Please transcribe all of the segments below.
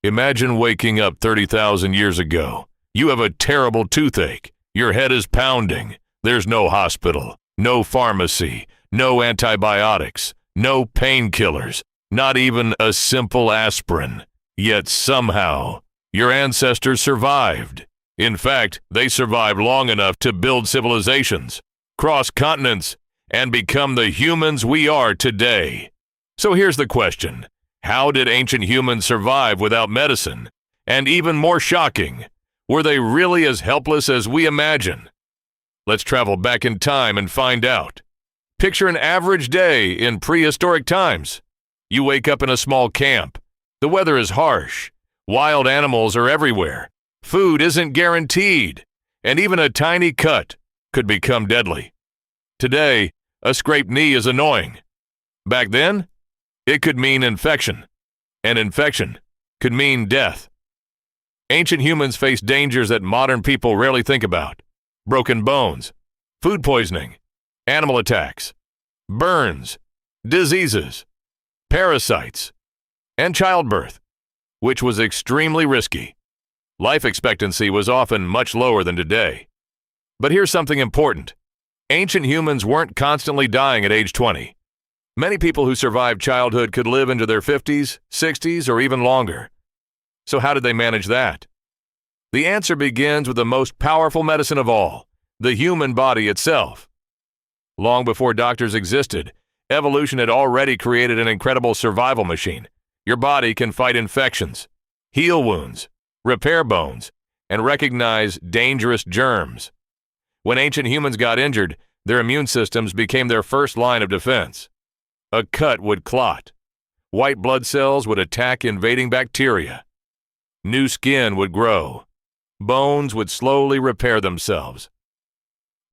Imagine waking up 30,000 years ago. You have a terrible toothache. Your head is pounding. There's no hospital, no pharmacy, no antibiotics, no painkillers, not even a simple aspirin. Yet somehow, your ancestors survived. In fact, they survived long enough to build civilizations, cross continents, and become the humans we are today. So here's the question. How did ancient humans survive without medicine? And even more shocking, were they really as helpless as we imagine? Let's travel back in time and find out. Picture an average day in prehistoric times. You wake up in a small camp. The weather is harsh. Wild animals are everywhere. Food isn't guaranteed. And even a tiny cut could become deadly. Today, a scraped knee is annoying. Back then, it could mean infection. And infection could mean death. Ancient humans faced dangers that modern people rarely think about. Broken bones, food poisoning, animal attacks, burns, diseases, parasites, and childbirth, which was extremely risky. Life expectancy was often much lower than today. But here's something important. Ancient humans weren't constantly dying at age 20. Many people who survived childhood could live into their 50s, 60s, or even longer. So how did they manage that? The answer begins with the most powerful medicine of all, the human body itself. Long before doctors existed, evolution had already created an incredible survival machine. Your body can fight infections, heal wounds, repair bones, and recognize dangerous germs. When ancient humans got injured, their immune systems became their first line of defense. A cut would clot. White blood cells would attack invading bacteria. New skin would grow. Bones would slowly repair themselves.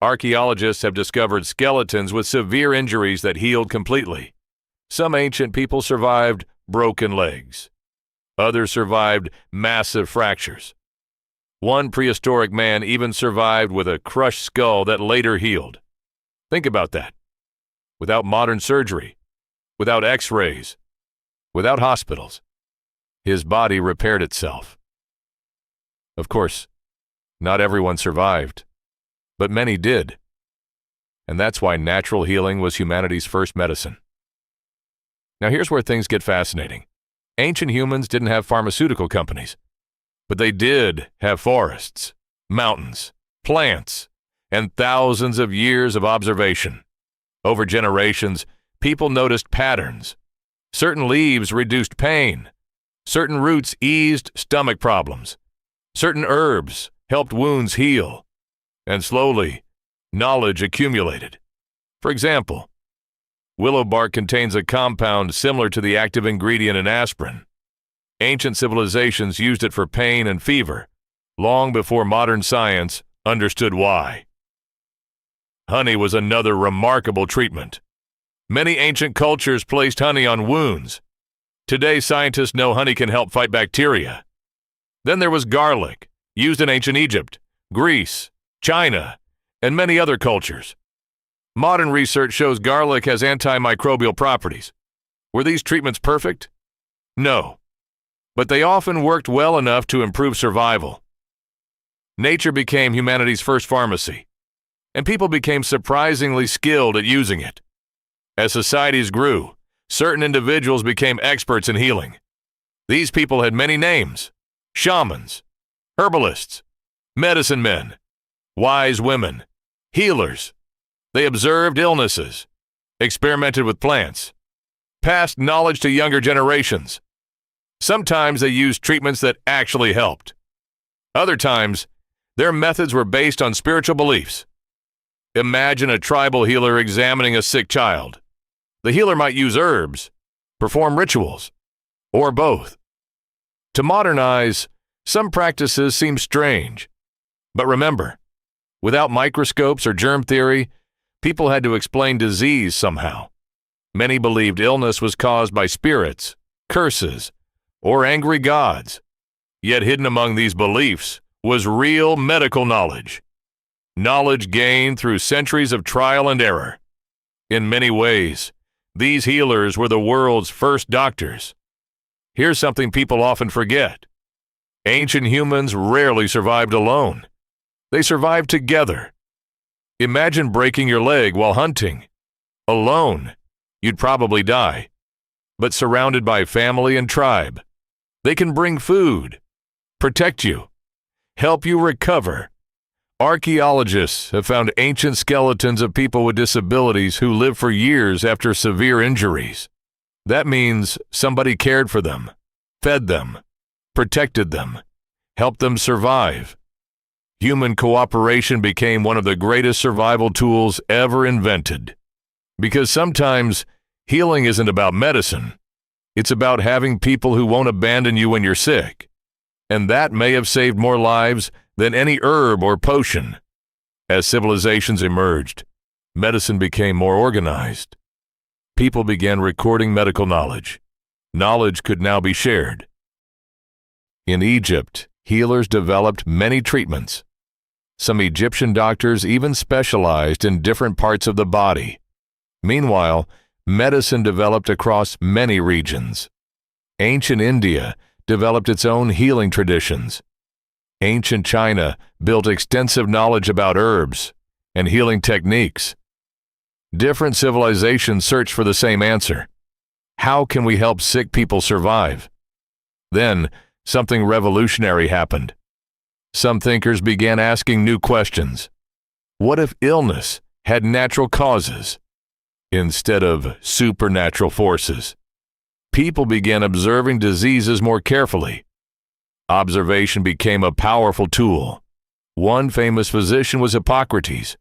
Archaeologists have discovered skeletons with severe injuries that healed completely. Some ancient people survived broken legs. Others survived massive fractures. One prehistoric man even survived with a crushed skull that later healed. Think about that. Without modern surgery, without x-rays, without hospitals, his body repaired itself. Of course, not everyone survived, but many did. And that's why natural healing was humanity's first medicine. Now here's where things get fascinating. Ancient humans didn't have pharmaceutical companies, but they did have forests, mountains, plants, and thousands of years of observation. Over generations, people noticed patterns. Certain leaves reduced pain. Certain roots eased stomach problems. Certain herbs helped wounds heal. And slowly, knowledge accumulated. For example, willow bark contains a compound similar to the active ingredient in aspirin. Ancient civilizations used it for pain and fever, long before modern science understood why. Honey was another remarkable treatment. Many ancient cultures placed honey on wounds. Today, scientists know honey can help fight bacteria. Then there was garlic, used in ancient Egypt, Greece, China, and many other cultures. Modern research shows garlic has antimicrobial properties. Were these treatments perfect? No. But they often worked well enough to improve survival. Nature became humanity's first pharmacy, and people became surprisingly skilled at using it. As societies grew, certain individuals became experts in healing. These people had many names: shamans, herbalists, medicine men, wise women, healers. They observed illnesses, experimented with plants, passed knowledge to younger generations. Sometimes they used treatments that actually helped. Other times, their methods were based on spiritual beliefs. Imagine a tribal healer examining a sick child. The healer might use herbs, perform rituals, or both. To modern eyes, some practices seem strange. But remember, without microscopes or germ theory, people had to explain disease somehow. Many believed illness was caused by spirits, curses, or angry gods. Yet hidden among these beliefs was real medical knowledge. Knowledge gained through centuries of trial and error. In many ways, these healers were the world's first doctors. Here's something people often forget. Ancient humans rarely survived alone. They survived together. Imagine breaking your leg while hunting. Alone, you'd probably die. But surrounded by family and tribe, they can bring food, protect you, help you recover. Archaeologists have found ancient skeletons of people with disabilities who lived for years after severe injuries. That means somebody cared for them, fed them, protected them, helped them survive. Human cooperation became one of the greatest survival tools ever invented. Because sometimes healing isn't about medicine. It's about having people who won't abandon you when you're sick. And that may have saved more lives than any herb or potion. As civilizations emerged, medicine became more organized. People began recording medical knowledge. Knowledge could now be shared. In Egypt, healers developed many treatments. Some Egyptian doctors even specialized in different parts of the body. Meanwhile, medicine developed across many regions. Ancient India developed its own healing traditions. Ancient China built extensive knowledge about herbs and healing techniques. Different civilizations searched for the same answer. How can we help sick people survive? Then, something revolutionary happened. Some thinkers began asking new questions. What if illness had natural causes instead of supernatural forces? People began observing diseases more carefully. Observation became a powerful tool. One famous physician was Hippocrates.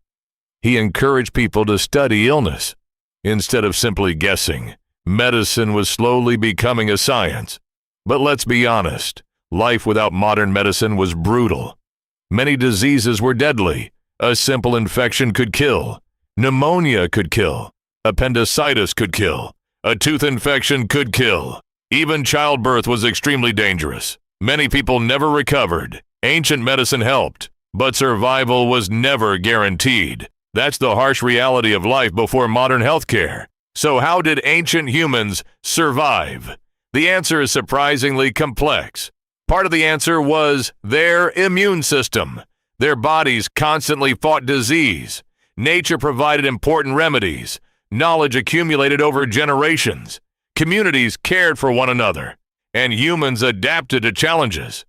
He encouraged people to study illness. Instead of simply guessing, medicine was slowly becoming a science. But let's be honest, life without modern medicine was brutal. Many diseases were deadly. A simple infection could kill. Pneumonia could kill. Appendicitis could kill. A tooth infection could kill. Even childbirth was extremely dangerous. Many people never recovered. Ancient medicine helped, but survival was never guaranteed. That's the harsh reality of life before modern healthcare. So how did ancient humans survive? The answer is surprisingly complex. Part of the answer was their immune system. Their bodies constantly fought disease. Nature provided important remedies. Knowledge accumulated over generations. Communities cared for one another. And humans adapted to challenges.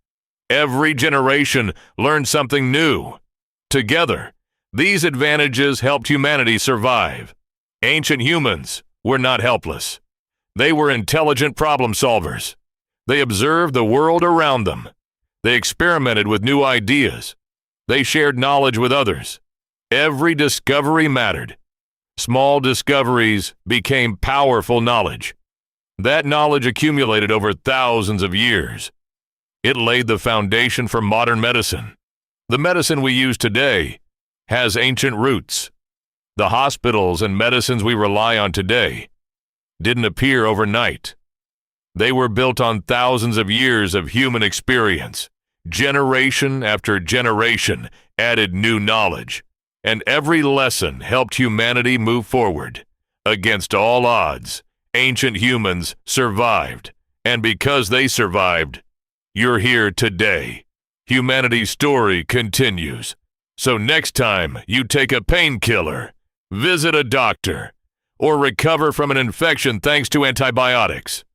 Every generation learned something new. Together, these advantages helped humanity survive. Ancient humans were not helpless. They were intelligent problem solvers. They observed the world around them. They experimented with new ideas. They shared knowledge with others. Every discovery mattered. Small discoveries became powerful knowledge. That knowledge accumulated over thousands of years. It laid the foundation for modern medicine. The medicine we use today has ancient roots. The hospitals and medicines we rely on today didn't appear overnight. They were built on thousands of years of human experience. Generation after generation added new knowledge, and every lesson helped humanity move forward. Against all odds, ancient humans survived, and because they survived, you're here today. Humanity's story continues. So next time you take a painkiller, visit a doctor, or recover from an infection thanks to antibiotics,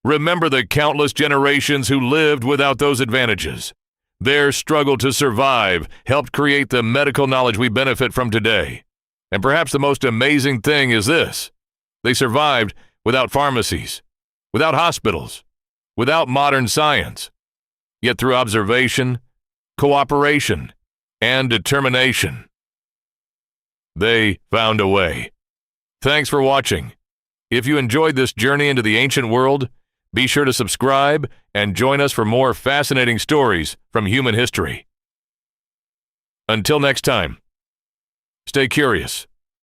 remember the countless generations who lived without those advantages. Their struggle to survive helped create the medical knowledge we benefit from today. And perhaps the most amazing thing is this: they survived without pharmacies, without hospitals, without modern science. Yet through observation, cooperation, and determination, they found a way. Thanks for watching. If you enjoyed this journey into the ancient world, be sure to subscribe and join us for more fascinating stories from human history. Until next time, stay curious.